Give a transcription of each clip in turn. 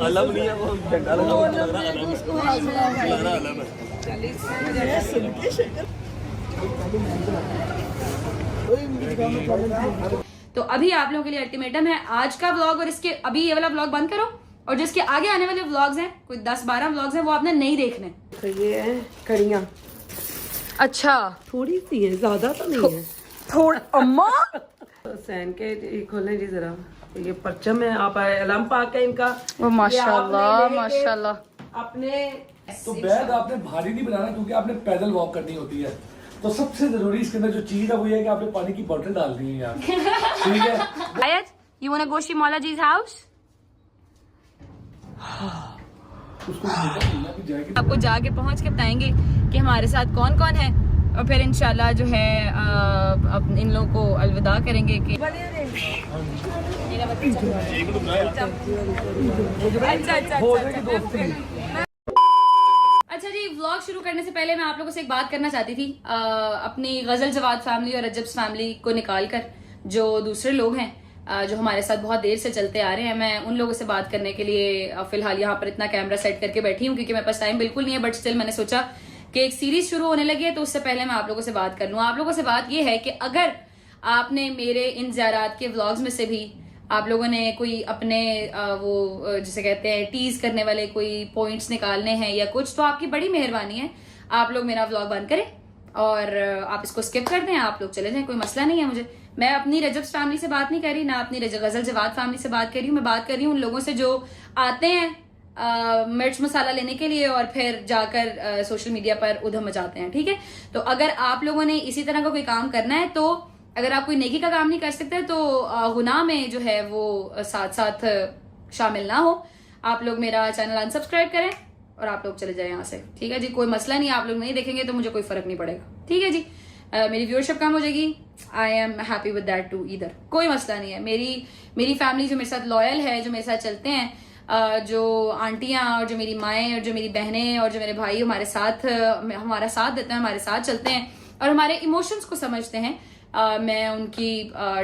अलम नहीं है, वो झंडा लगा हुआ लग रहा अलम है, लग रहा अलम है। तो अभी आप लोगों के लिए अल्टीमेटम है, आज का व्लॉग और इसके अभी ये वाला व्लॉग बंद करो और जिसके आगे आने वाले व्लॉग्स हैं, कोई 10-12 व्लॉग्स हैं, वो आपने नहीं देखने। तो ये है कड़ियाँ, अच्छा थोड़ी सी है, ज्यादा तो नहीं है। थोड़ा अम्मा तो सैन के ये खोलें जी जरा, ये परचम है, आप अलम पाक है इनका। वो माशाल्लाह माशाल्लाह। अपने तो बैग आपने भारी नहीं बनाना क्योंकि आपने पैदल वॉक करनी होती है। तो सबसे जरूरी इसके अंदर जो चीज है वो ये है कि आपने पानी की बोतल डालनी है यार। ठीक है। आयत, you wanna go see Maula Ji's house? उसको मिलना भी जाएगी। आपको जाके पहुंच के बताएंगे कि हमारे साथ कौन कौन है और फिर इंशाल्लाह जो है अब इन लोगों को अलविदा करेंगे कि अच्छा जी, व्लॉग शुरू करने से पहले मैं आप लोगों से एक बात करना चाहती थी। अपनी गजल जवाद फैमिली और रजब्स फैमिली को निकाल कर जो दूसरे लोग हैं जो हमारे साथ बहुत देर से चलते आ रहे हैं, मैं उन लोगों से बात करने के लिए फिलहाल यहाँ पर इतना कैमरा सेट करके बैठी हूँ क्योंकि मेरे पास टाइम बिल्कुल नहीं है। बट स्टिल मैंने सोचा कि एक सीरीज शुरू होने लगी है तो उससे पहले मैं आप लोगों से बात कर लूँ। आप लोगों से बात यह है कि अगर आपने मेरे इन ज़ियारात के व्लॉग्स में से भी आप लोगों ने कोई अपने वो जिसे कहते हैं टीज करने वाले कोई पॉइंट्स निकालने हैं या कुछ, तो आपकी बड़ी मेहरबानी है आप लोग मेरा व्लॉग बंद करें और आप इसको स्किप कर दें, आप लोग चले जाएं, कोई मसला नहीं है मुझे। मैं अपनी रजब्स फैमिली से बात नहीं कर रही, ना अपनी गजल जवाद फैमिली से बात कर रही हूँ। मैं बात कर रही हूँ उन लोगों से जो आते हैं मिर्च मसाला लेने के लिए और फिर जाकर सोशल मीडिया पर उधम मचाते हैं। ठीक है, तो अगर आप लोगों ने इसी तरह का कोई काम करना है, तो अगर आप कोई नेकी का काम नहीं कर सकते तो गुनाह में जो है वो साथ साथ शामिल ना हो। आप लोग मेरा चैनल अनसब्सक्राइब करें और आप लोग चले जाए यहाँ से। ठीक है जी, कोई मसला नहीं, आप लोग नहीं देखेंगे तो मुझे कोई फर्क नहीं पड़ेगा। ठीक है जी, मेरी व्यूअरशिप कम हो जाएगी, I am happy with that too either, कोई मसला नहीं है। मेरी फैमिली जो मेरे साथ लॉयल है, जो मेरे साथ चलते हैं, जो आंटियां और जो मेरी माएँ और जो मेरी बहनें और जो मेरे भाई हमारे साथ हमारा साथ देते हैं, हमारे साथ चलते हैं और हमारे इमोशंस को समझते हैं, मैं उनकी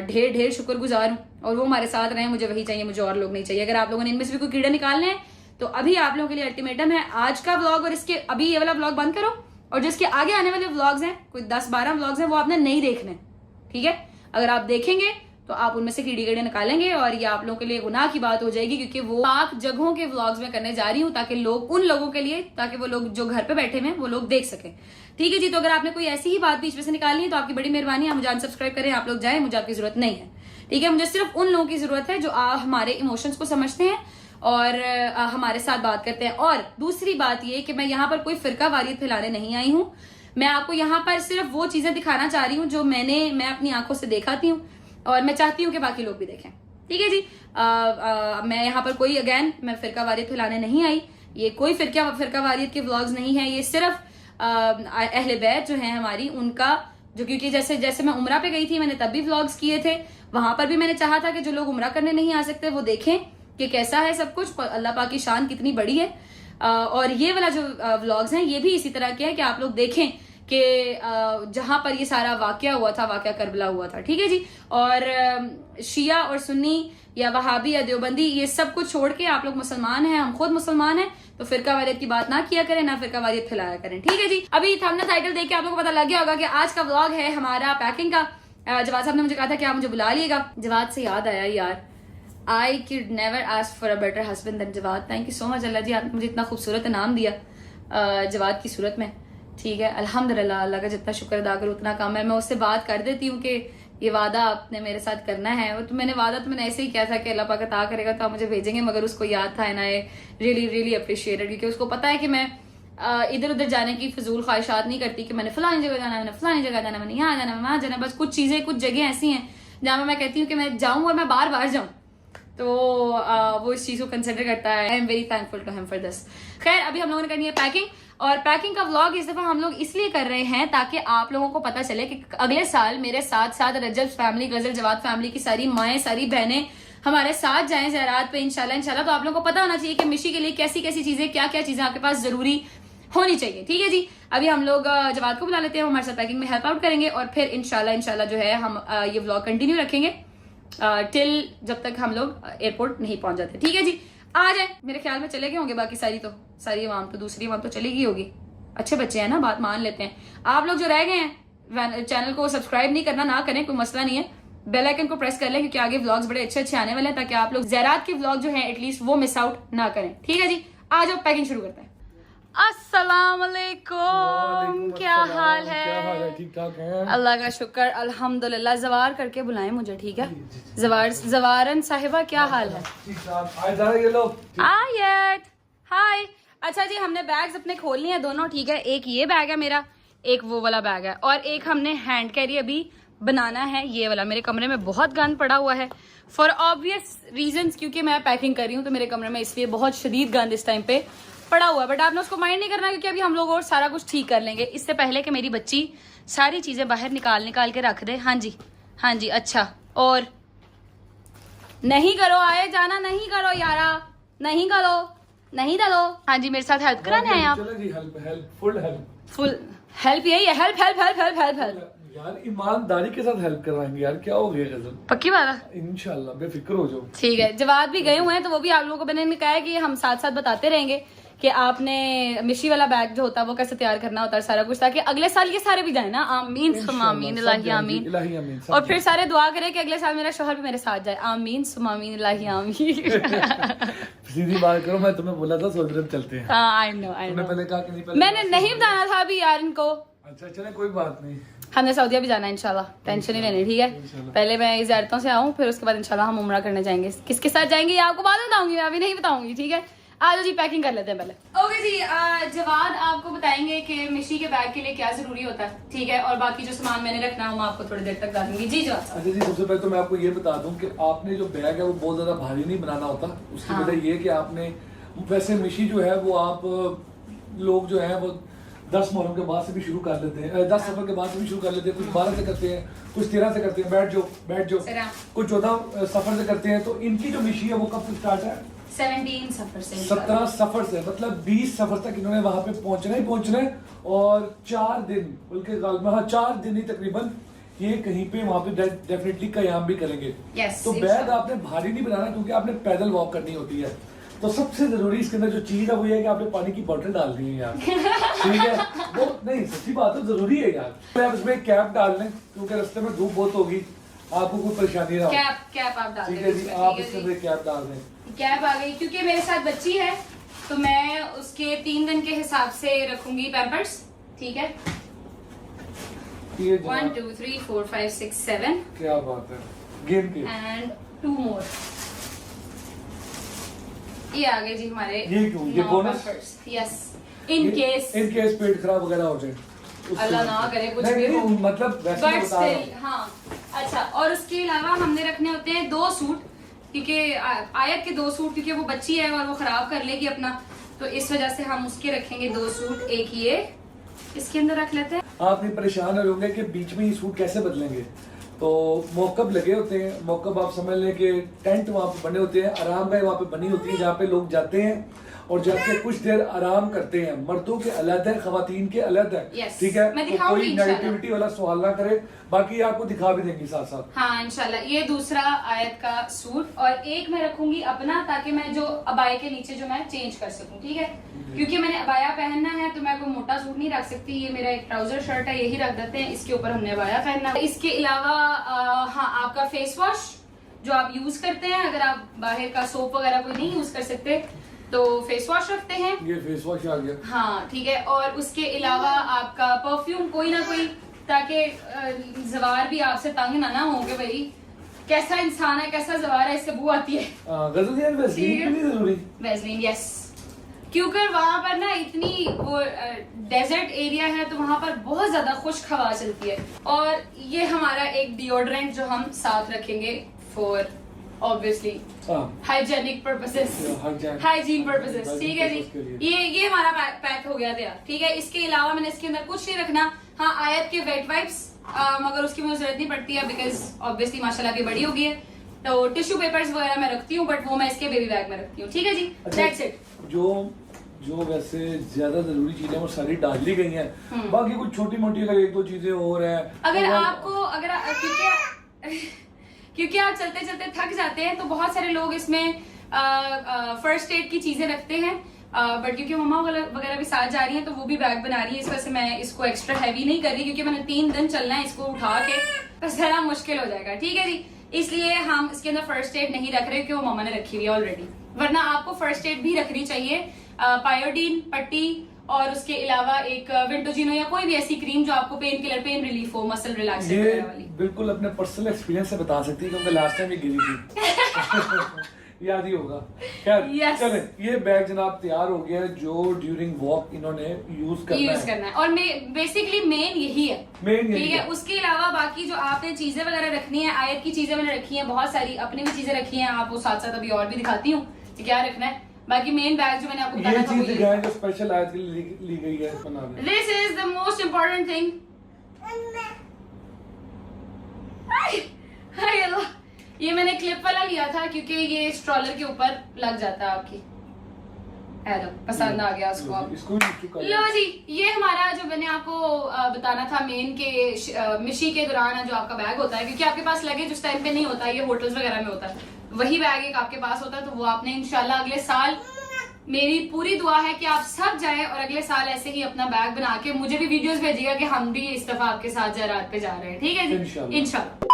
ढेर ढेर शुक्रगुजार हूँ और वो हमारे साथ रहे। मुझे वही चाहिए, मुझे और लोग नहीं चाहिए। अगर आप लोगों ने इनमें से भी कोई कीड़े निकालने हैं तो अभी आप लोगों के लिए अल्टीमेटम है, आज का व्लॉग और इसके अभी ये वाला व्लॉग बंद करो और जिसके आगे आने वाले व्लॉग्स हैं, कोई 10-12 व्लॉग्स हैं, वो आपने नहीं देखने। ठीक है, अगर आप देखेंगे तो आप उनमें से कीड़े निकालेंगे और ये आप लोगों के लिए गुनाह की बात हो जाएगी क्योंकि वो पाक जगहों के व्लॉग्स में करने जा रही हूँ ताकि लोग उन लोगों के लिए, ताकि वो लोग जो घर पे बैठे हुए वो लोग देख सके। ठीक है जी, तो अगर आपने कोई ऐसी ही बात बीच में से निकालनी है तो आपकी बड़ी मेहरबानी है, मुझे अनसब्सक्राइब करें, आप लोग जाएं, मुझे आपकी जरूरत नहीं है। ठीक है, मुझे सिर्फ उन लोगों की जरूरत है जो हमारे इमोशंस को समझते हैं और हमारे साथ बात करते हैं। और दूसरी बात ये कि मैं यहाँ पर कोई फिरका वारियत फैलाने नहीं आई हूँ, मैं आपको यहाँ पर सिर्फ वो चीजें दिखाना चाह रही हूँ जो मैं अपनी आंखों से देखाती हूँ और मैं चाहती हूँ कि बाकी लोग भी देखें। ठीक है जी, मैं यहाँ पर कोई मैं फिरका वारियत फैलाने नहीं आई, ये कोई फिरका वारियत के व्लॉग्स नहीं है, ये सिर्फ अहले बैत जो है हमारी, उनका जो, क्योंकि जैसे मैं उम्रा पे गई थी, मैंने तब भी व्लॉग्स किए थे, वहां पर भी मैंने चाहा था कि जो लोग उम्रा करने नहीं आ सकते वो देखें कि कैसा है सब कुछ, अल्लाह पाक की शान कितनी बड़ी है। और ये वाला जो व्लॉग्स हैं ये भी इसी तरह के हैं कि आप लोग देखें कि जहां पर ये सारा वाकया हुआ था, वाकया करबला हुआ था। ठीक है जी, और शिया और सुन्नी या वहाबी या देवबंदी ये सब कुछ छोड़ के आप लोग मुसलमान हैं, हम खुद मुसलमान हैं, तो फिरका वारियत की बात ना किया करें, ना फिरका वारियत फैलाया करें। ठीक है जी, अभी थंबनेल टाइटल देख के आप लोगों को पता लग गया होगा कि आज का व्लॉग है हमारा पैकिंग का। जवाद साहब ने मुझे कहा था कि आप मुझे बुला लिएगा। जवाद से याद आया यार, I could never ask for a better husband than Jawad. Thank you so much अल्लाह जी, आपने मुझे इतना खूबसूरत नाम दिया जवाद की सूरत में। ठीक है, अल्हम्दुलिल्लाह, अल्लाह का जितना शुक्र अदा करूँ उतना कम है। मैं उससे बात कर देती हूँ कि ये वादा आपने मेरे साथ करना है, और तो मैंने वादा तो मैंने ऐसे ही किया था कि अल्लाह पाक अता करेगा तो आप मुझे भेजेंगे, मगर उसको याद था, and I really really appreciated, क्योंकि उसको पता है कि मैं इधर उधर जाने की फजूल ख्वाहिशात नहीं करती कि मैंने फलानी जगह जाना है, मैंने फलानी जगह जाना है, मैंने यहाँ जाना है, वहाँ जाना है। बस कुछ चीजें, कुछ जगह ऐसी हैं जहाँ मैं कहती हूँ कि मैं जाऊँ और मैं बार बार जाऊँ, तो वो इस चीज को कंसिडर करता है। I am very thankful to him for this. खैर, अभी हम लोगों ने करनी है पैकिंग, और पैकिंग का व्लॉग इस दफा हम लोग इसलिए कर रहे हैं ताकि आप लोगों को पता चले कि अगले साल मेरे साथ साथ रजब फैमिली, गजल जवाद फैमिली की सारी माएँ, सारी बहनें हमारे साथ जाएं ज़ियारत पे इंशाल्लाह। तो आप लोगों को पता होना चाहिए कि मिशी के लिए कैसी कैसी चीजें, क्या क्या चीजें आपके पास जरूरी होनी चाहिए। ठीक है जी, अभी हम लोग जवाद को बुला लेते हैं, हमारे साथ पैकिंग में हेल्प आउट करेंगे, और फिर इंशाल्लाह जो है हम ये व्लॉग कंटिन्यू रखेंगे टिल जब तक हम लोग एयरपोर्ट नहीं पहुंच जाते। ठीक है जी, आ जाए। मेरे ख्याल में चले गए होंगे बाकी सारी आवाम तो, दूसरी आवाम तो चली गई होगी। अच्छे बच्चे हैं ना, बात मान लेते हैं। आप लोग जो रह गए हैं चैनल को सब्सक्राइब नहीं करना, ना करें, कोई मसला नहीं है। बेल आइकन को प्रेस कर लें क्योंकि आगे व्लॉग्स बड़े अच्छे आने वाले हैं, ताकि आप लोग ज़रात के व्लॉग जो हैं एटलीस्ट वो मिस आउट ना करें। ठीक है जी, आ जाओ पैकिंग शुरू करते हैं। अस्सलाम वालेकुम, क्या हाल है? ठीक ठाक है, अल्लाह का शुक्र, अल्हम्दुलिल्लाह। जवार करके बुलाएं मुझे, ठीक है? जवारन साहिबा, क्या हाल है? आयत, हाय। अच्छा जी, हमने बैग्स अपने खोल लिए हैं दोनों, ठीक है? एक ये बैग है मेरा, एक वो वाला बैग है, और एक हमने हैंड कैरी अभी बनाना है, ये वाला। मेरे कमरे में बहुत गंद पड़ा हुआ है फॉर ऑब्वियस रीजंस, क्योंकि मैं पैकिंग कर रही हूँ तो मेरे कमरे में इसलिए बहुत शदीद गंद इस टाइम पे पड़ा हुआ है। बट आपने उसको माइंड नहीं करना, क्योंकि अभी हम लोग और सारा कुछ ठीक कर लेंगे, इससे पहले कि मेरी बच्ची सारी चीजें बाहर निकाल के रख दे। हाँ जी, हाँ जी। अच्छा, और नहीं करो, आए जाना नहीं करो यारा, नहीं करो, नहीं डालो। हाँ जी, मेरे साथ हेल्प कराने आए आप? फुल हेल्प यही है, हेल्प यार ईमानदारी के साथ हेल्प करवाएंगे यार, क्या हो गया गजल? पक्की बात है, इंशाल्लाह, बेफिक्र हो जाओ। ठीक है। जवाब भी गए हुए हैं तो वो भी आप लोगों को मैंने कहा है कि हम साथ साथ बताते रहेंगे कि आपने मिशी वाला बैग जो होता है वो कैसे तैयार करना होता है, सारा कुछ, ताकि अगले साल ये सारे भी जाए ना। आमीन सुम्मा आमीन, इलाही आमीन। और फिर सारे दुआ करें कि अगले साल मेरा शोहर भी मेरे साथ जाए। आमीन सुम्मा आमीन, इलाही आमीन। सीधी बात करो, मैं तुम्हें बोला था सऊदी अरब चलते हैं। आई नो पहले कहा कि नहीं, पहले मैंने नहीं बताना था अभी यार इनको। अच्छा चले, कोई बात नहीं। हमने सऊदीया भी जाना है इंशाल्लाह, टेंशन नहीं लेनी, ठीक है? पहले मैं ज़ियारतों से आऊँ, फिर उसके बाद इंशाल्लाह हम उम्रा करने जाएंगे। किसके साथ जाएंगे ये आपको बाद में बताऊंगी, मैं अभी नहीं बताऊंगी, ठीक है? आज जी पैकिंग कर लेते हैं पहले। ओके जी, जवाद आपको बताएंगे कि मिशी के बैग के लिए क्या जरूरी होता है, ठीक है? और बाकी जो सामान मैंने रखना है मैं आपको थोड़ी देर तक डालूंगी। जी जवाद। अच्छा जी, सबसे पहले तो मैं आपको ये बता दूं कि आपने जो बैग है वो बहुत ज्यादा भारी नहीं बनाना होता। उसकी वजह ये कि आपने वैसे मिशी जो है वो आप लोग जो है वो 10 मुहर्रम के बाद से भी शुरू कर लेते हैं, 10 सफर के बाद से भी शुरू कर लेते हैं, कुछ 12 से करते हैं, कुछ 13 से करते हैं, बैठ जाओ, कुछ 14 सफर से करते हैं। तो इनकी जो मिशी है वो कब से स्टार्ट है? 17 सफर से, 17 सफर से, मतलब 20 सफर तक इन्होंने वहां पे पहुंचना है, और 4 दिन, बल्कि 4 दिन ही तकरीबन ये कहीं पे वहां पे डेफिनेटली कयाम भी करेंगे। तो बैग आपने भारी नहीं बनाना, क्योंकि आपने पैदल वॉक करनी होती है। तो सबसे जरूरी इसके अंदर जो चीज है वो ये है कि आपने पानी की बोतल डालनी है यार, ठीक है? वो नहीं, सच्ची बात है, जरूरी है यार। आप इसमें कैप डाल लें, क्योंकि रास्ते में धूप बहुत होगी, आपको कोई परेशानी ना हो। कैप आप डाल, ठीक है जी, आप इसके अंदर कैप डाल दें। कैप आ गई, क्योंकि मेरे साथ बच्ची है तो मैं उसके 3 दिन के हिसाब से रखूंगी पैम्पर्स, ठीक है? 1 2 3 4 5 6 7, क्या बात है, गेम के एंड 2 मोर। ये आ गए जी हमारे। ये क्यों, ये बोनस? यस, इन केस पेट खराब वगैरह हो जाए, अल्लाह ना करे कुछ भी हो, मतलब वैसे बट बता रहा हूं। स्टिल हाँ। अच्छा, और उसके अलावा हमने रखने होते हैं 2 सूट, क्योंकि आयत के 2 सूट, क्योंकि वो बच्ची है और वो खराब कर लेगी अपना, तो इस वजह से हम उसके रखेंगे 2 सूट। एक ये इसके अंदर रख लेते हैं। आप नहीं परेशान हो होंगे कि बीच में ये सूट कैसे बदलेंगे, तो मौकब लगे होते हैं। मौकब आप समझ लें कि टेंट वहाँ पे बने होते हैं, आरामगाह वहाँ पे बनी होती है, जहाँ पे लोग जाते हैं और जाके कुछ देर आराम करते हैं। मर्दों के अलग है, खवातीन के अलग है, ठीक है? तो कोई नेगेटिविटी वाला सवाल ना करे, बाकी आपको दिखा भी देंगी साथ साथ। हाँ इंशाल्लाह। ये दूसरा आयत का सूट, और एक मैं रखूंगी अपना, ताकि मैं जो अबाया के नीचे जो मैं चेंज कर सकूं, ठीक है? क्योंकि मैंने अबाया पहनना है तो मैं कोई मोटा सूट नहीं रख सकती। ये मेरा एक ट्राउजर शर्ट है, यही रख देते हैं, इसके ऊपर हमने अबाया पहनना। इसके अलावा हाँ, आपका फेस वॉश जो आप यूज करते हैं, अगर आप बाहर का सोप वगैरह कोई नहीं यूज कर सकते तो फेस वॉश रखते हैं। ये फेस वॉश आ गया, हाँ ठीक है। और उसके अलावा आपका परफ्यूम कोई ना कोई, ताकि जवार भी आपसे तंग ना हो कि भाई कैसा इंसान है, कैसा जवार है, इससे बू आती है। वैसलीन, यस, क्योंकि वहां पर ना इतनी वो डेजर्ट एरिया है, तो वहां पर बहुत ज्यादा खुश्क हवा चलती है। और ये हमारा एक डिओड्रेंट जो हम साथ रखेंगे for obviously hygienic purposes, hygiene purposes, ठीक है जी? ये हमारा पैक हो गया था, ठीक है? इसके अलावा मैंने इसके अंदर कुछ नहीं रखना। हाँ, आयत के वेट वाइप्स, मगर उसकी मुझे जरूरत नहीं पड़ती है, बिकॉज ऑब्वियसली माशाल्लाह भी बड़ी हो गई है। तो टिश्यू पेपर्स वगैरह मैं रखती हूँ, बट वो मैं इसके बेबी बैग में रखती हूँ, ठीक है जी? That's it. जो वैसे ज्यादा जरूरी चीजें वो सारी डाल ली गई हैं, बाकी कुछ छोटी मोटी अगर 1-2 चीजें और है, अगर आपको क्योंकि आप चलते चलते थक जाते हैं, तो बहुत सारे लोग इसमें फर्स्ट एड की चीजें रखते हैं, बट क्योंकि मम्मा वगैरह भी साथ जा रही हैं तो वो भी बैग बना रही है, इस वजह से मैं इसको एक्स्ट्रा हैवी नहीं कर रही, क्योंकि मैंने 3 दिन चलना है इसको उठा के, तो जरा मुश्किल हो जाएगा। ठीक है जी, इसलिए हम इसके अंदर फर्स्ट एड नहीं रख रहे, क्योंकि वो मम्मा ने रखी हुई है ऑलरेडी। वरना आपको फर्स्ट एड भी रखनी चाहिए, पायोडीन पट्टी, और उसके अलावा एक विंटोजिनो या कोई भी ऐसी क्रीम जो आपको पेन किलर, पेन रिलीफ हो, मसल रिलैक्सर ये वाली। बिल्कुल अपने पर्सनल एक्सपीरियंस से बता सकती है, क्योंकि लास्ट टाइम ये गिरी थी याद ही होगा। खैर चले, ये बैग जनाब तैयार हो गया है, जो ड्यूरिंग वॉक इन्होंने यूज करना है। और बेसिकली मेन यही है, ठीक है। उसके अलावा बाकी जो आपने चीजें वगैरह रखनी है, आयत की चीजें मैंने रखी है बहुत सारी, अपनी भी चीजें रखी हैं, आपको साथ साथ अभी और भी दिखाती हूँ कि क्या रखना है। बाकी मेन बैग जो मैंने आपको बताया था, ये चीज है जो स्पेशल आयत के लिए ली गई है बनाने। This is the most important thing. हाय अल्लाह, ये मैंने क्लिप वाला लिया था क्योंकि ये स्ट्रॉलर के ऊपर लग जाता है आपकी। हेलो, पसंद आ गया उसको। अब लो जी, ये हमारा जो मैंने आपको बताना था मेन के मिशी के दौरान जो आपका बैग होता है, क्योंकि आपके पास लगेज उस टाइम पे नहीं होता, ये होटल्स वगैरह में होता है, वही बैग एक आपके पास होता है, तो वो आपने इंशाल्लाह अगले साल, मेरी पूरी दुआ है कि आप सब जाएं और अगले साल ऐसे ही अपना बैग बना के मुझे भी वीडियोस भेजिएगा कि हम भी इस दफा आपके साथ ज़रात पे जा रहे हैं। ठीक है जी, इंशाल्लाह।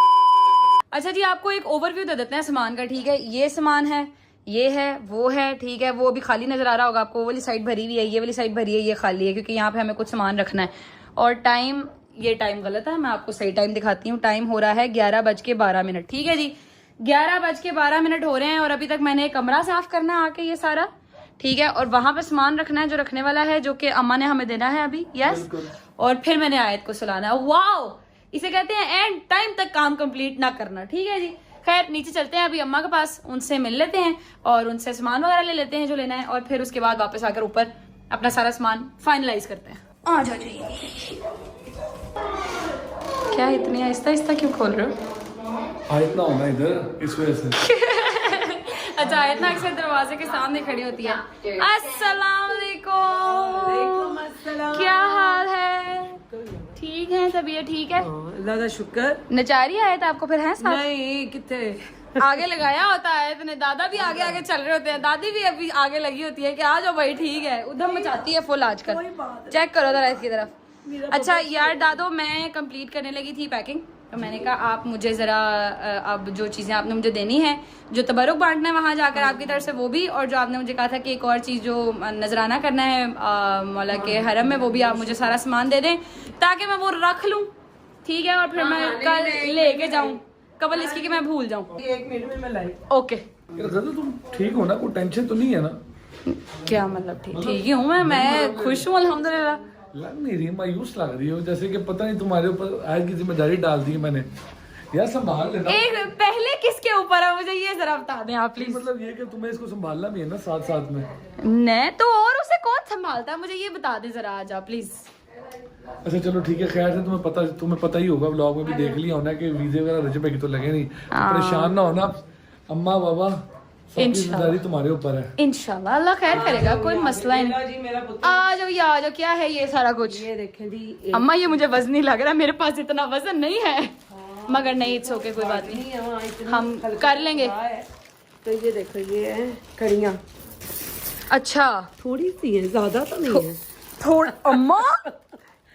अच्छा जी, आपको एक ओवरव्यू दे देते हैं सामान का। ठीक है, ये सामान है, ये है, वो है, ठीक है, वो भी खाली नजर आ रहा होगा आपको, वो वाली साइड भरी हुई है, ये वाली साइड भरी है, ये खाली है, क्योंकि यहाँ पे हमें कुछ सामान रखना है। और टाइम, ये टाइम गलत है, मैं आपको सही टाइम दिखाती हूँ। टाइम हो रहा है 11:12। ठीक है जी, 11:12 हो रहे हैं, और अभी तक मैंने कमरा साफ करना है आके ये सारा, ठीक है, और वहां पे सामान रखना है जो रखने वाला है, जो कि अम्मा ने हमें देना है अभी। यस, और फिर मैंने आयत को सुलाना है। वाओ, इसे कहते हैं एंड टाइम तक काम कंप्लीट ना करना। ठीक है जी, खैर नीचे चलते हैं अभी अम्मा के पास, उनसे मिल लेते हैं और उनसे सामान वगैरह ले लेते हैं जो लेना है, और फिर उसके बाद वापस आकर ऊपर अपना सारा सामान फाइनलाइज करते हैं। आ जाओ जी। क्या इतनी आहिस्ता आहिस्ता क्यों खोल रहे हो? आयत ना होना इधर, इस वजह से। अच्छा, आयत ना अक्सर दरवाजे के सामने खड़ी होती है। अस्सलाम वालेकुम, क्या हाल है? ठीक है, तबीयत ठीक है? अल्लाह का शुक्र। नचारी आयत आपको फिर है साथ? नहीं, कितने आगे लगाया होता है इतने, दादा भी आगे आगे चल रहे होते हैं, दादी भी अभी आगे लगी होती है कि आ जाओ भाई, ठीक है, उधम मचाती है फुल आजकल। चेक करो जरा इसकी तरफ। अच्छा यार दादो, मैं कंप्लीट करने लगी थी पैकिंग, तो मैंने कहा आप मुझे जरा अब जो चीजें आपने मुझे देनी है, जो तबरुक बांटना है वहां जाकर आपकी तरफ से, वो भी, और जो आपने मुझे कहा था कि एक और चीज जो नजराना करना है मौला के हरम में, वो भी आप मुझे सारा सामान दे दें ताकि मैं वो रख लूं। ठीक है, और फिर मैं कल लेके जाऊं, कबल इसकी कि मैं भूल जाऊं। 1 मिनट में मैं लाई। ओके, तुम ठीक हो ना, कोई टेंशन तो नहीं है ना? क्या मतलब ठीक ही हूँ मैं खुश हूँ अल्हम्दुलिल्लाह। लग नहीं रही, मायूस लग रही हो, जैसे कि पता नहीं तुम्हारे ऊपर आज की जिम्मेदारी डाल दी है मैंने। यार संभाल लेना। एक पहले किसके ऊपर है मुझे ये जरा बता दें आप प्लीज। मतलब ये कि तुम्हें इसको संभालना भी है ना साथ साथ में। नहीं तो और उसे कौन संभालता है, मुझे ये बता दे जरा आज आप प्लीज। अच्छा चलो ठीक है, खैर से तुम्हें पता ही होगा, व्लॉग में भी देख लिया होना कि वीजे वगैरह रजब की तो लगे नहीं, परेशान ना होना, अम्मा बाबा सबकी जिम्मेदारी तुम्हारे ऊपर है। इंशाल्लाह अल्लाह खैर करेगा, कोई मसला ही नहीं। आ जाओ ये आ जाओ, क्या है ये सारा कुछ? ये देखें जी। अम्मा ये मुझे वजनी लग रहा है, मेरे पास इतना वजन नहीं है, मगर नहीं इट्स ओके, कोई बात नहीं, हम कर लेंगे। तो ये देखो, ये है कड़ियाँ। अच्छा, थोड़ी सी है, ज्यादा तो नहीं है। थोड़ी अम्मा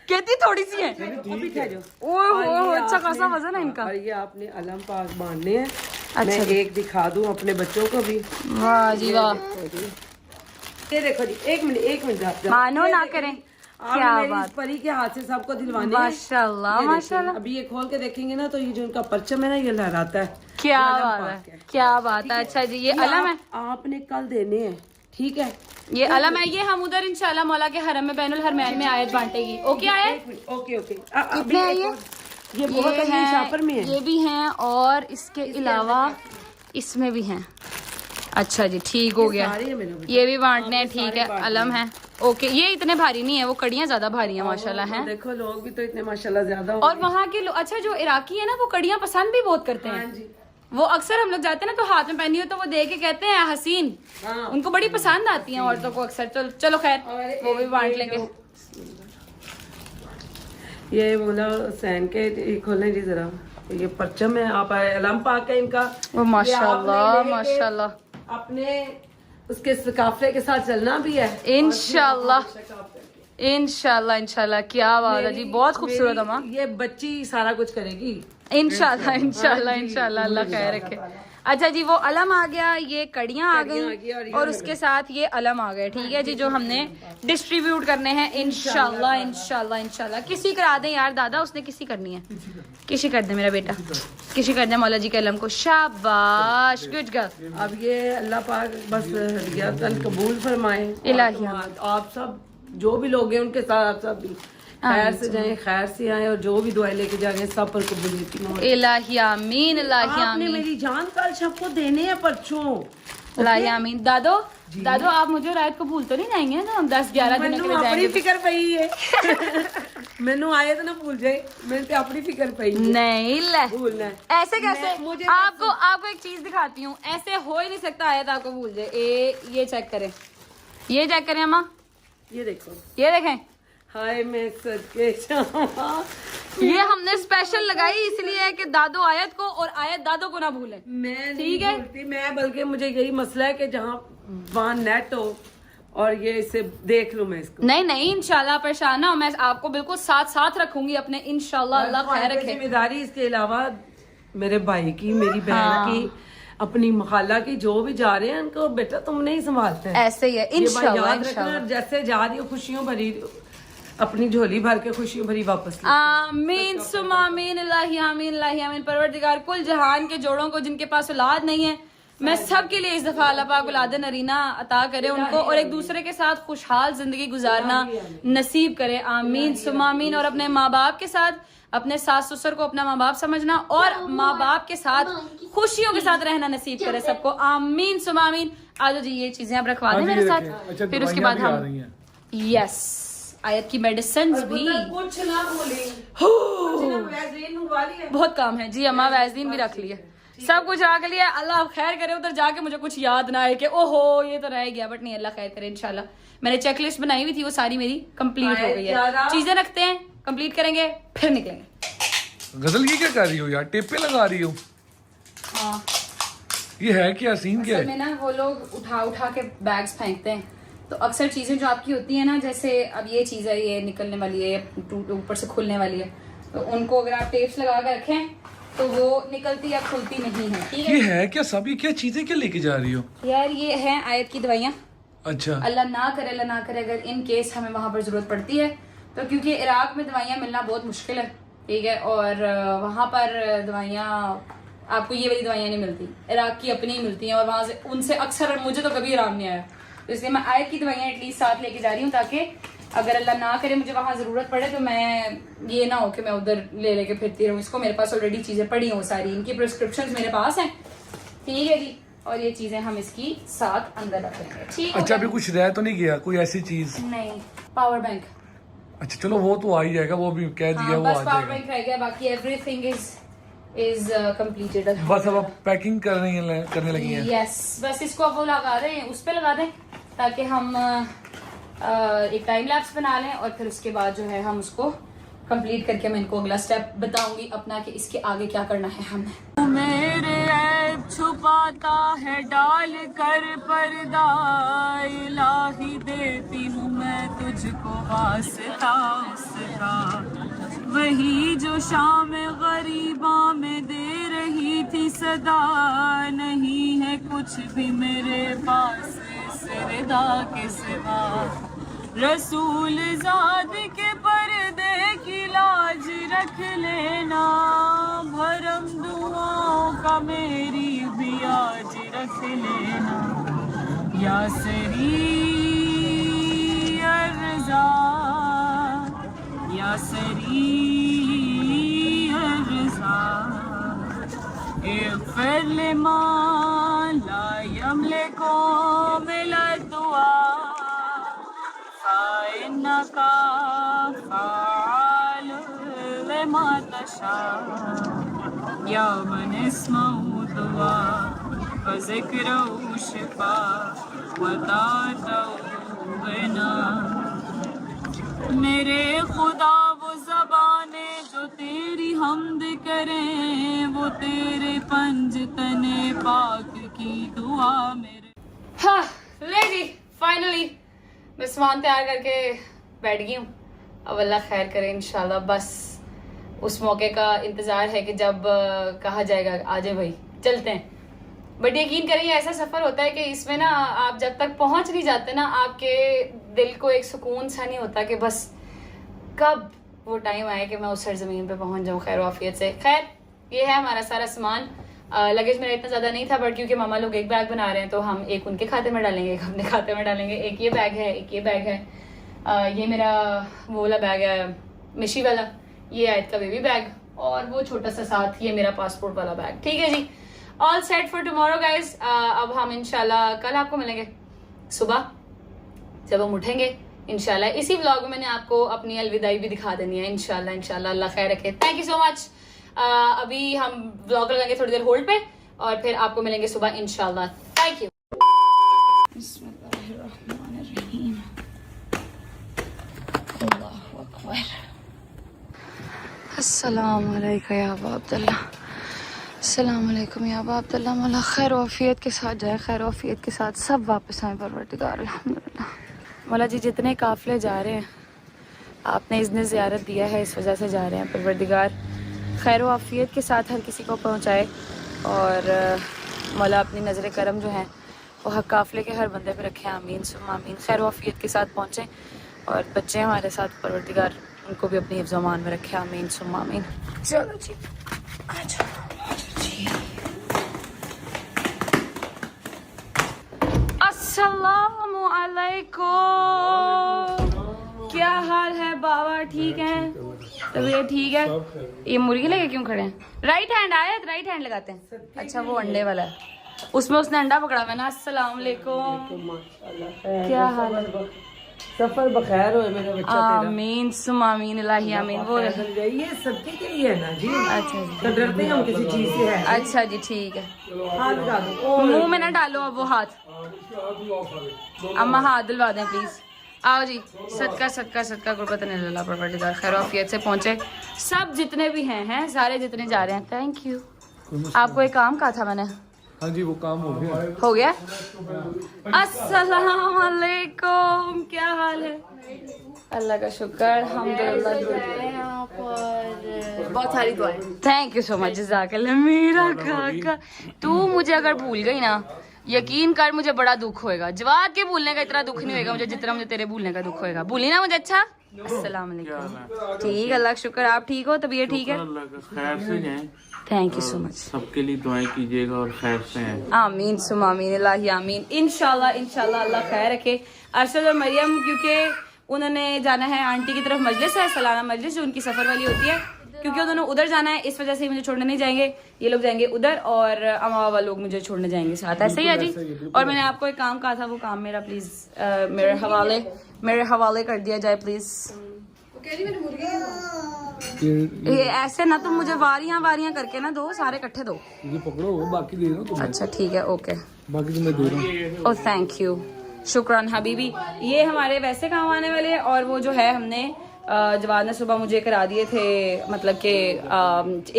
कहती थोड़ी सी है। अभी क्या जो ओह अच्छा खासा वजन है इनका। और ये आपने अलम पास बांधने हैं। अच्छा, मैं एक दिखा दूं अपने बच्चों को भी। वाह जी वाह, ये देखो जी, एक मिनट मानो ना करें, क्या बात, इस परी के हाथ से सबको दिलवाने हैं। माशाल्लाह ये माशाल्लाह। अभी ये खोल के देखेंगे ना तो ये जो उनका परचम है ना, ये लहराता है। क्या बात है, क्या बात है। अच्छा जी, ये अलम है, आपने कल देने हैं, ठीक है? ये अलम है, ये हम उधर इंशाल्लाह मौला के हरम में बैनुल हरमैन में आयत बांटेगी। ओके आयत, ओके कितने है ये बहुत अच्छी शापर में है। ये भी हैं और इसके अलावा इसमें भी हैं। अच्छा जी ठीक हो गया, ये भी बांटने हैं, ठीक है, अलम है। ओके, ये इतने भारी नहीं है, वो कड़ियाँ ज्यादा भारी हैं माशाल्लाह हैं। देखो लोग भी तो इतने माशाल्लाह ज्यादा। और वहाँ के लोग, अच्छा जो इराकी है ना, वो कड़ियाँ पसंद भी बहुत करते हैं। वो अक्सर हम लोग जाते हैं ना तो हाथ में पहनी हो तो वो देख के कहते हैं हसीन, उनको बड़ी पसंद आती हैं औरतों को अक्सर। चलो खैर वो भी बांट लेंगे। ये मौला हुसैन के खोलने जी जरा, ये परचम है, आप अलम पाक है इनका। वो माशाल्लाह माशाल्लाह, अपने उसके काफले के साथ चलना भी है इंशाल्लाह इंशाल्लाह इंशाल्लाह। क्या बात है जी, बहुत खूबसूरत अम्मा। ये बच्ची सारा कुछ करेगी इंशाल्लाह इंशाल्लाह इंशाल्लाह, अल्लाह खैर रखे। अच्छा जी, वो अलम आ गया, ये कड़ियाँ आ गई और उसके साथ ये अलम आ गए। ठीक है जी, जो हमने डिस्ट्रीब्यूट करने हैं इंशाल्लाह इंशाल्लाह इंशाल्लाह। किसी करा दें यार दादा, उसने किसी करनी है, किसी कर दे मेरा बेटा, किसी कर दे मौला जी के अलम को। शाबाश, गुड गर्ल। अब ये अल्लाह पाक बस हदियतन कबूल फरमाए। इलाही आप सब जो भी लोग हैं उनके साथ आप सब भी खैर से जाएं, खैर से आए और जो भी दुआएं लेके जा रहे हैं सब पर कबूलियत की। इलाही आमीन इलाही आपने आमीन। मेरी जान कल सबको देने हैं परचों। इलाही आमीन। दादो दादो, आप मुझे रात को भूल तो नहीं जाएंगे ना? हम 10-11 दिन के लिए अपनी जाएंगे। फिक्र पई है मैनू आए तो ना भूल जाए, मेरे पे अपनी फिक्र पई है। नहीं ले, भूलना है ऐसे कैसे? मुझे आपको एक चीज दिखाती हूँ, ऐसे हो ही नहीं सकता आयत आपको भूल जाए। ये चेक करें, ये चेक करें अम्मा, ये देखो, ये देखें। हाय मैं सदके जाऊं। ये हमने स्पेशल लगाई इसलिए है कि दादो आयत को और आयत दादो को ना भूले। मैं ठीक है, मैं बल्कि मुझे यही मसला है कि जहाँ वहाँ नेट हो और ये इसे देख लूं मैं इसको। नहीं नहीं, इंशाल्लाह परेशान ना हो, मैं आपको बिल्कुल साथ रखूंगी अपने, इंशाल्लाह अल्लाह खैर रखे। जिम्मेदारी इसके अलावा मेरे भाई की, मेरी बहन की, अपनी मखाला की, जो भी जा रहे हैं उनको बेटा तुम नहीं संभालते हैं। ऐसे ही है इंशाल्लाह इंशाल्लाह। जैसे जा रही हो खुशियों भरी, अपनी झोली भर के खुशियों भरी वापस। आमीन सुम्मा आमीन इलाही आमीन इलाही आमीन। परवरदिगार कुल जहान के जोड़ों को जिनके पास औलाद नहीं है, मैं सब के लिए इस दफा अल्लाह पाक औलाद नरीना अता करे उनको, और एक दूसरे के साथ खुशहाल जिंदगी गुजारना नसीब करे। आमीन सुम्मा आमीन। और अपने माँ बाप के साथ, अपने सास ससुर को अपना माँ बाप समझना और माँ बाप के साथ खुशियों के साथ रहना नसीब करे सबको। आमीन सुम्मा आमीन। आज जी ये चीजें आप रखवा दें मेरे साथ, फिर उसके बाद हम यस आयत की मेडिसिन भी। कुछ ना बोली, बहुत काम है जी अम्मा, वैज़लीन भी रख लिया, सब कुछ रख लिया। अल्लाह खैर करे, उधर जाके मुझे कुछ याद ना आए कि ओहो ये तो रह गया, बट नहीं अल्लाह खैर करे इंशाल्लाह। मैंने चेकलिस्ट बनाई हुई थी, वो सारी मेरी कंप्लीट हो गई है। चीजें रखते हैं, कंप्लीट करेंगे, फिर निकलेंगे। गजल ये क्या कर रही हो यार, टेपे लगा रही हो? हाँ, ये है क्या सीन, क्या है? में ना वो लोग उठा के बैग्स फेंकते हैं, तो अक्सर चीजें जो आपकी होती है ना, जैसे अब ये चीज है, ये निकलने वाली है, ऊपर से खुलने वाली है, तो उनको अगर आप टेप्स लगा कर रखें तो वो निकलती या खुलती नहीं है। ठीक है, ये है क्या सब, ये क्या चीजें क्या लेके जा रही हो यार? ये है आयत की दवाइयाँ। अच्छा, अल्लाह ना करे अगर इन केस हमें वहां पर जरूरत पड़ती है तो, क्योंकि इराक में दवाइयाँ मिलना बहुत मुश्किल है। ठीक है, और वहां पर दवाइयाँ आपको ये वाली दवाइयाँ नहीं मिलती, इराक की अपनी ही मिलती हैं, और वहां से उनसे अक्सर मुझे तो कभी आराम नहीं आया, तो इसलिए मैं आयत की दवाइयाँ एटलीस्ट साथ लेके जा रही हूँ, ताकि अगर अल्लाह ना करे मुझे वहां जरूरत पड़े तो मैं ये ना हो कि मैं उधर लेके फिरती रहूँ। इसको मेरे पास ऑलरेडी चीजें पड़ी हैं सारी, इनकी प्रिस्क्रिप्शंस मेरे पास हैं। ठीक है जी, और ये चीजें हम इसकी साथ अंदर रख लेंगे। ठीक है, अच्छा अभी कुछ रह तो नहीं गया कोई ऐसी चीज? नहीं, पावर बैंक। अच्छा चलो वो तो आ ही जाएगा, वो भी कह दिया, वो आ बस पावर जाएगा। बैंक रह गया, बाकी एवरीथिंग इज कंप्लीटेड। बस अब पैकिंग करने लगी हैं। यस, बस इसको अब वो लगा दें, उस पे लगा दें, ताकि हम एक टाइम लैप्स बना लें, और फिर उसके बाद जो है हम उसको कंप्लीट करके मैं इनको अगला स्टेप बताऊंगी अपना कि इसके आगे क्या करना है हमें। मेरे ऐब छुपाता है डाल कर पर्दा, इलाही देती हूँ मैं तुझको वास्ता उसका, वही जो शाम गरीबा में दे रही थी सदा, नहीं है कुछ भी मेरे पास सरदा के सिवा, रसूल ज़ाद के पर्दे की लाज रख लेना, भरम दुआओं का मेरी भी आज रख लेना, या सरी अर्ज़ा या सरी अर्ज़ा, इग़फ़िर लिमा ला यमलिकु मिला दुआ, फ़इन्नका फ़अालु लिमा तशा, या मन इस्महु दुआ व ज़िक्रुहु शिफ़ा व ताअतहु ग़िना। मेरे खुदा वो ज़बाने जो तेरी हम्द करें, वो तेरे पंज तने पाक की दुआ मेरे हाँ ले जी, फाइनली मैं सामान तैयार करके बैठ गई हूँ। अब अल्लाह खैर करे इंशाल्लाह। बस उस मौके का इंतज़ार है कि जब कहा जाएगा आ जाए भाई चलते हैं। बट यकीन करें ये ऐसा सफ़र होता है कि इसमें ना आप जब तक पहुँच नहीं जाते ना आपके दिल को एक सुकून सा नहीं होता कि बस कब वो टाइम आए कि मैं उस सरजमीन पे पहुँच जाऊँ खैर वाफियत से। खैर ये है हमारा सारा सामान। लगेज मेरा इतना ज़्यादा नहीं था बट क्योंकि मामा लोग एक बैग बना रहे हैं तो हम एक उनके खाते में डालेंगे, एक अपने खाते में डालेंगे। एक ये बैग है, एक ये बैग है। ये मेरा वो वाला बैग है मिशी वाला, ये आयत का बेबी बैग, और वो छोटा सा साथ ये मेरा पासपोर्ट वाला बैग। ठीक है जी, all set for tomorrow guys. अब हम इंशाल्लाह कल आपको मिलेंगे सुबह जब हम उठेंगे इंशाल्लाह। इसी व्लॉग में मैंने आपको अपनी अलविदाई भी दिखा देनी है इंशाल्लाह। इंशाल्लाह अल्लाह खैर रखे। Thank you so much. अभी हम व्लॉग लगाएंगे थोड़ी देर होल्ड पे और फिर आपको मिलेंगे सुबह इंशाल्लाह। Thank you. अस्सलाम वालेकुम या अबा अब्दुल्ला। अस्सलाम वालेकुम या अबा अब्दुल्ला। मौला खैर वाफियत के साथ जाए, खैर वाफियत के साथ सब वापस आए परवरदिगार अल्हम्दुलिल्लाह। मौला जी जितने काफिले जा रहे हैं आपने इज़्न ज़ियारत दिया है, इस वजह से जा रहे हैं। परवरदिगार खैर वाफियत के साथ हर किसी को पहुँचाए और मौला अपनी नज़र करम जो है वो हर काफिले के हर बंदे पे रखें। आमीन सुम्मा आमीन। खैर वाफियत के साथ पहुँचें और बच्चे हमारे साथ परवरदिगार उनको भी अपनी हिफ्ज़ अमान में रखे। आमीन सुम्मा आमीन। चलो जी अच्छा जी। अस्सलामु अलैकुम। क्या हाल है बाबा? ठीक है, तबीयत ठीक है? ये मुर्गी लेके क्यों खड़े हैं? राइट हैंड आया, राइट हैंड लगाते हैं। अच्छा वो अंडे वाला है, उसमें उसने अंडा पकड़ा हुआ है ना। अस्सलाम वालेकुम। क्या हाल है? सफर बखैर हो मेरा बच्चा तेरा। आमीन सुम आमीन इलाही आमीन। वो ये सबके के लिए है ना जी। अच्छा जी, तो डरते हम किसी चीज से है। अच्छा जी ठीक है। हाथ लगा दो। मुंह में ना डालो अब वो हाथ। अम्मा हाथ दिलवा दें प्लीज। आओ जी, सदका सदका सदका गुरबत ने अल्लाह परवरदिगार खैर आफियत से पहुंचे सब जितने भी हैं सारे जितने जा रहे हैं। Thank you. आपको एक काम कहा था मैंने। हाँ जी वो काम हो गया। हो गया। अस्सलाम वालेकुम। क्या हाल है? अल्लाह का शुक्र अल्हम्दुलिल्लाह। बहुत सारी दुआएं। थैंक यू सो मच जज़ाकल्लाह। मेरा काका तू मुझे अगर भूल गई ना यकीन कर मुझे बड़ा दुख होएगा। जवाब के भूलने का इतना दुख नहीं होएगा मुझे जितना मुझे तेरे भूलने का दुख होएगा। भूली ना मुझे? अच्छा अस्सलाम वालेकुम। ठीक अल्लाह का शुक्र। आप ठीक हो? तबीयत ठीक है? खैर से जाएं। Thank you so much. सबके लिए दुआएं कीजिएगा और खैर से हैं। आमीन सुम आमीन इलाही आमीन। इंशाल्लाह इंशाल्लाह अल्लाह खैर रखे। अरशद और मरियम क्योंकि उन्होंने जाना है आंटी की तरफ, मजलिस है सालाना मजलिस जो उनकी सफर वाली होती है, क्योंकि उन्होंने उधर जाना है इस वजह से मुझे छोड़ने नहीं जाएंगे। ये लोग जाएंगे उधर और अम्मा बाबा लोग मुझे छोड़ने जाएंगे साथ। ऐसे ही है जी। और मैंने आपको एक काम कहा था, वो काम मेरा प्लीज मेरे हवाले कर दिया जाए प्लीज। ये ऐसे ना तुम मुझे वारियां करके ना दो, सारे इकट्ठे दो। ये पकड़ो बाकी दे दो तुम्हें। अच्छा ठीक है ओके। बाकी तुम्हें दे रहा हूँ। ओह थैंक यू शुक्रान हबीबी। ये हमारे वैसे काम आने वाले हैं और वो जो है हमने जवाद ने सुबह मुझे करा दिए थे, मतलब कि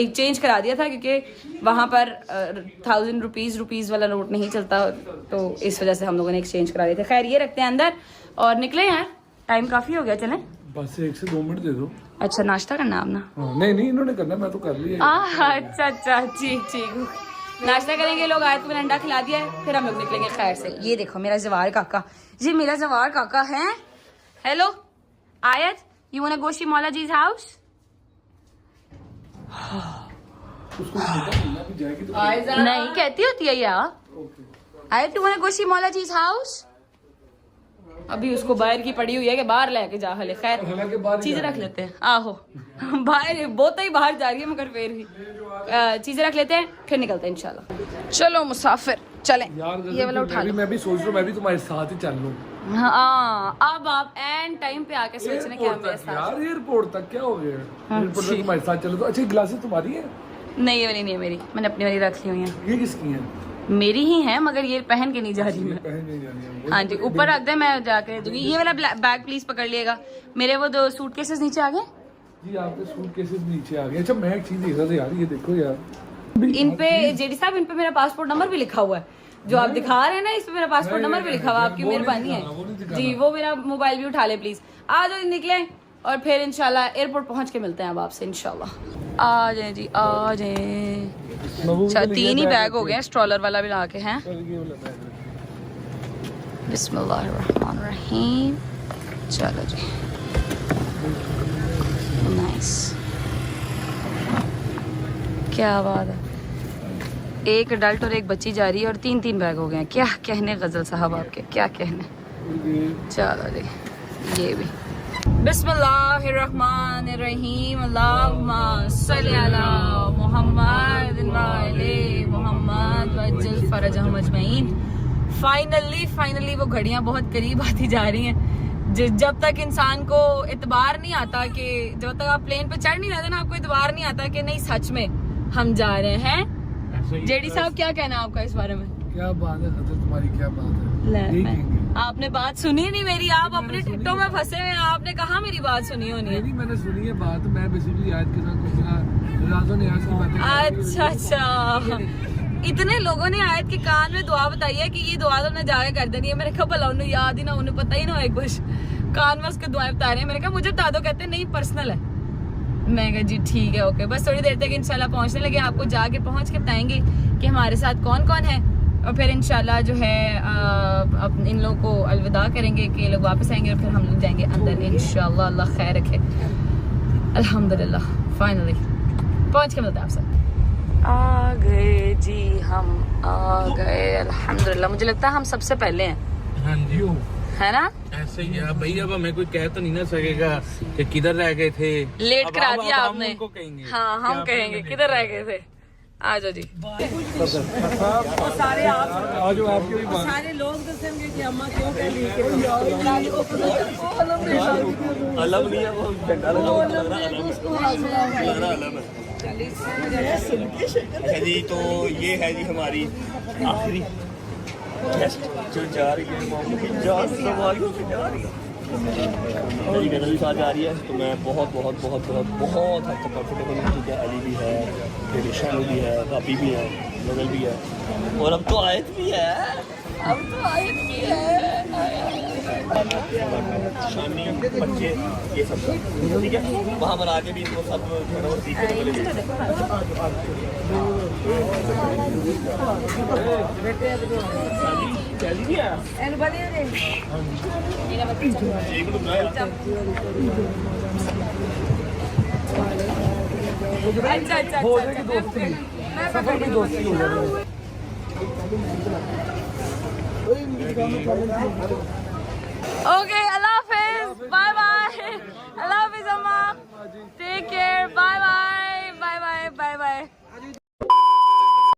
एक चेंज करा दिया था क्योंकि वहाँ पर 1000 रुपीज़ वाला नोट नहीं चलता, तो इस वजह से हम लोगों ने एक्सचेंज करा दिए थे। खैर ये रखते हैं अंदर और निकले यार, टाइम काफ़ी हो गया। चलें बस 1 से 2 मिनट दे दो। अच्छा नाश्ता करना आपने? नहीं इन्होंने करना, मैं तो कर लिया। अच्छा ठीक नाश्ता करेंगे लोग। आयत को मैंने अंडा खिला दिया है, फिर हम लोग निकलेंगे खैर से। ये देखो मेरा जवार काका, ये मेरा जवार काका है। Hello Ayat, you want to go she Maula जी's हाउस? नहीं कहती होती है यार। Ayat, you want to go she Maula जी's हाउस? अभी उसको बाहर की पड़ी हुई है कि बाहर लेके जा। हले खैर चीजें रख लेते हैं। आहो बाहर बहुत ही बाहर जा रही है मगर फिर भी चीजें रख लेते हैं, फिर निकलते हैं इंशाल्लाह। चलो मुसाफिर चलें। ये वाला उठा लो। मैं भी सोच रहा हूँ मैं भी तुम्हारे साथ ही चल लूँ। हाँ अब आप एंड टाइम पे आके सोच रहे क्या मेरे साथ। यार एयरपोर्ट तक क्या हो गया? एयरपोर्ट तक तुम्हारे साथ चलो तो। अच्छा ग्लासेस तुम्हारी है? नहीं ये वाली नहीं है मेरी, मैंने अपनी वाली रख ली हुई है। ये किसकी है? मेरी ही है मगर ये पहन के नहीं जा रही मैं। पहन नहीं जानी है। हाँ जी ऊपर रख दे, मैं जाके दूंगी। ये वाला बैग प्लीज पकड़ लिएगा। मेरे वो 2 सूटकेसेस नीचे आ गए जी। आपके सूटकेसेस नीचे आ गए। अच्छा मैं एक चीज देख रहा था यार, ये देखो यार इन पे जेडी साहब, इन पे मेरा पासपोर्ट नंबर भी लिखा हुआ है। जो आप दिखा रहे हैं ना, इस पे मेरा पासपोर्ट नंबर भी लिखा हुआ, आपकी मेहरबानी है जी। वो मेरा मोबाइल भी उठा ले प्लीज। आ जाओ, निकले और फिर इंशाल्लाह एयरपोर्ट पहुंच के मिलते हैं अब आपसे इंशाल्लाह। आ जाए जी, आ जाए। अच्छा 3 ही बैग हो गए, स्ट्रॉलर वाला भी ला के हैं। बिस्मिल्लाहिर्रहमानिर्रहीम। चलो जी, नाइस, क्या बात है। एक अडल्ट और एक बच्ची जा रही है और 3 बैग हो गए हैं। क्या कहने गजल साहब आपके, क्या कहने। चलो जी, ये भी बिस्मिल्लाहिर्रहमानिर्रहीम। अल्लाहुम्मा सल्ली अला मुहम्मद व अले मुहम्मद वज्जल फरजहुम अजमईन। फाइनली वो घड़ियां बहुत करीब आती जा रही हैं। जब तक इंसान को इतबार नहीं आता कि, जब तक आप प्लेन पे चढ़ नहीं रहते ना, आपको इतबार नहीं आता कि नहीं सच में हम जा रहे हैं। जेडी साहब, क्या कहना है आपका इस बारे में? क्या बात है हजरत, तुम्हारी क्या बात है। आपने बात सुनी नहीं मेरी, आप अपने टिकटों में फंसे हुए हैं। आपने कहा मेरी बात सुनी होनी है। नहीं, मैंने सुनी है बात। मैं बेसिकली आयत के साथ कुछ राजो ने आज की बातें। अच्छा, इतने लोगों ने आयत के कान में दुआ बताई है कि ये दुआ तो उन्हें जाके कर देनी है। मैंने कहा भला उन्हें याद ही ना, उन्हें पता ही ना हो कुछ, कान में उसके दुआएं बता रहे हैं। मैंने कहा मुझे बता दो, कहते नहीं पर्सनल है। मैं कहा जी ठीक है, ओके। बस थोड़ी देर तक इंशाल्लाह पहुंचने लगे, आपको जाके पहुंच के बताएंगे कि हमारे साथ कौन कौन है, और फिर इंशाल्लाह जो है अब इन लोगों को अलविदा करेंगे कि लोग वापस आएंगे और फिर हम लोग जाएंगे अंदर इंशाल्लाह। अल्लाह खैर रखे। अल्हम्दुलिल्लाह फाइनली पहुंच के मिलते हैं आपसे। आ गए जी, हम आ गए अल्हम्दुलिल्लाह। मुझे लगता है हम सबसे पहले हैं। हाँ जी, है ना? ऐसे ही है भाई। अब हमें कोई कह तो नहीं ना सकेगा कि किधर रह गए थे। लेट करा दिया आपने। उनको कहेंगे। हाँ, हम कहेंगे किधर रह गए थे। आ जाओ जी। सारे आप आज आपकी भी बात। सारे लोग दसेंगे कि अम्मा क्यों कह रही है। अलम नहीं है वो, झंडा लगा हुआ लग रहा अलम है। अच्छा जी, तो ये है जी हमारी आखिरी गेस्ट जो जा रही है, मामू की जान सवारी से जा रही है। मेरी गजल भी साथ जा रही है, तो मैं बहुत हद तक कंफर्टेबल हूँ। ठीक है, अली भी है, मेरी शामिल भी है, कापी भी है, गजल भी है, और अब तो आयत भी है। शामी बच्चे ये सब ठीक है, वहाँ पर आके भी इनको सब सीखने को मिलेगी। हो जाएगी दोस्ती, सफर में दोस्ती हो जाएगी। ओके